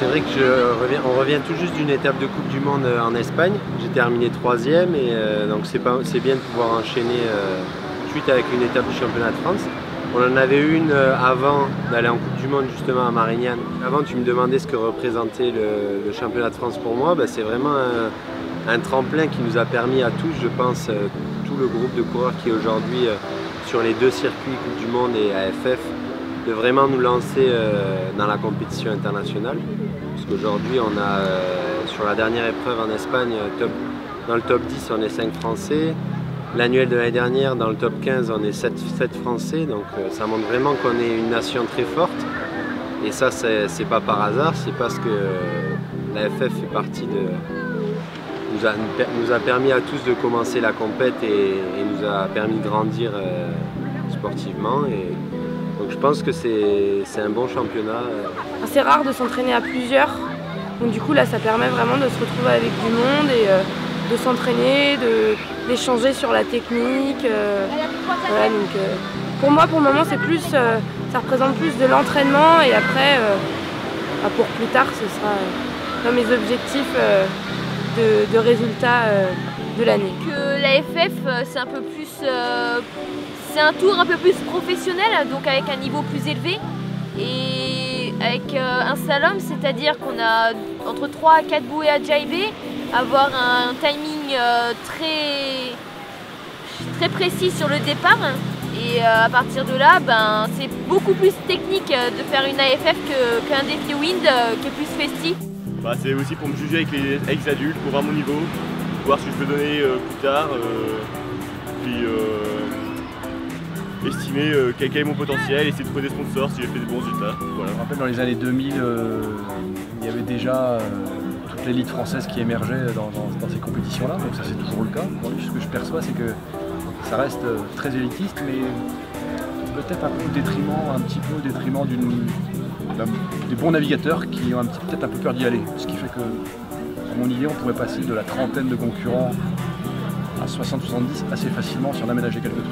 vrai que on revient tout juste d'une étape de Coupe du Monde en Espagne. J'ai terminé 3e et donc c'est bien de pouvoir enchaîner tout de suite avec une étape du championnat de France. On en avait une avant d'aller en Coupe du Monde justement à Marignane. Avant tu me demandais ce que représentait le championnat de France pour moi. C'est vraiment un tremplin qui nous a permis à tous, je pense, tout le groupe de coureurs qui est aujourd'hui sur les 2 circuits Coupe du Monde et AFF, de vraiment nous lancer dans la compétition internationale. Parce qu'aujourd'hui on a sur la dernière épreuve en Espagne, dans le top 10 on est 5 Français. L'annuel de l'année dernière, dans le top 15, on est 7 Français, donc ça montre vraiment qu'on est une nation très forte. Et ça, c'est pas par hasard, c'est parce que l'AFF fait partie nous a permis à tous de commencer la compète et nous a permis de grandir sportivement. Et donc je pense que c'est un bon championnat. C'est rare de s'entraîner à plusieurs, donc du coup là ça permet vraiment de se retrouver avec du monde et de s'entraîner, d'échanger sur la technique. Voilà, donc, pour moi, pour le moment, c'est plus, ça représente plus de l'entraînement et après, pour plus tard, ce sera dans mes objectifs de résultats de l'année. Que l'AFF, c'est un peu plus, c'est un tour un peu plus professionnel, donc avec un niveau plus élevé. Et avec un slalom, c'est-à-dire qu'on a entre 3 à 4 bouées à jiver, avoir un timing très précis sur le départ. Et à partir de là, c'est beaucoup plus technique de faire une AFF qu'un défi wind qui est plus festif. C'est aussi pour me juger avec les adultes, pour voir mon niveau, voir ce que je peux donner plus tard, puis estimer quel est mon potentiel, essayer de trouver des sponsors si j'ai fait des bons résultats. Voilà. Je me rappelle dans les années 2000, il y avait déjà toute l'élite française qui émergeait dans ces compétitions-là, donc ça c'est toujours le cas. Ce que je perçois, c'est que ça reste très élitiste, mais peut-être un petit peu au détriment des bons navigateurs qui ont peut-être un peu peur d'y aller. Ce qui fait que, à mon idée, on pourrait passer de la trentaine de concurrents à 60-70 assez facilement si on aménageait quelques trucs.